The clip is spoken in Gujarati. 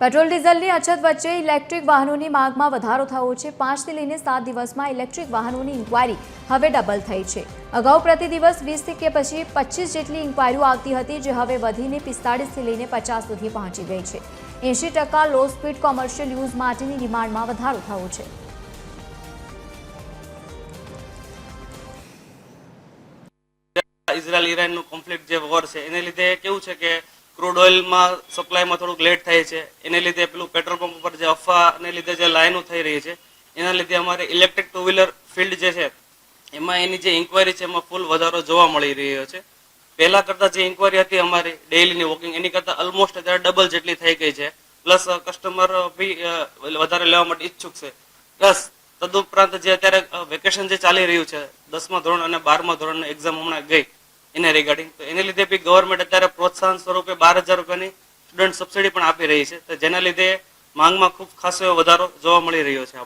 પેટ્રોલ ડીઝલની અછત વચ્ચે ઇલેક્ટ્રિક વાહનોની માંગમાં વધારો થયો છે। 5 થી લઈને 7 દિવસમાં ઇલેક્ટ્રિક વાહનોની ઇન્ક્વાયરી હવે ડબલ થઈ છે। અગાઉ પ્રતિ દિવસ 20 કે પછી 25 જેટલી ઇન્ક્વાયરીઓ આવતી હતી, જે હવે વધીને 45 થી લઈને 50 સુધી પહોંચી ગઈ છે। 80% લો સ્પીડ કોમર્શિયલ યુઝ માટેની ડિમાન્ડમાં વધારો થયો છે। ઇઝરાયલ ઈરાનનું કોન્ફ્લિક્ટ જે વોર છે એને લીધે કેવું છે કે ક્રૂડ ઓઇલમાં સપ્લાયમાં થોડુંક લેટ થાય છે। એને લીધે પેલું પેટ્રોલ પંપ ઉપર જે અફવાને લીધે જે લાઈનો થઈ રહી છે એના લીધે અમારે ઇલેક્ટ્રિક ટુ વ્હીલર ફિલ્ડ જે છે એમાં એની જે ઇન્ક્વાયરી છે એમાં ફૂલ વધારો જોવા મળી રહ્યો છે। પહેલા કરતાં જે ઇન્ક્વાયરી હતી અમારી ડેઇલીની વોકિંગ એની કરતાં ઓલમોસ્ટ અત્યારે ડબલ જેટલી થઈ ગઈ છે। પ્લસ કસ્ટમર બી વધારે લેવા માટે ઈચ્છુક છે। પ્લસ તદુપરાંત જે અત્યારે વેકેશન જે ચાલી રહ્યું છે 10મા ધોરણ અને 12મા ધોરણની એક્ઝામ હમણાં ગઈ એને રિગાર્ડિંગ, તો એને લીધે બી ગવર્મેન્ટ અત્યારે પ્રોત્સાહન સ્વરૂપે 12,000 રૂપિયાની સ્ટુડન્ટ સબસિડી પણ આપી રહી છે, તો જેના લીધે માંગમાં ખૂબ ખાસો એવો વધારો જોવા મળી રહ્યો છે।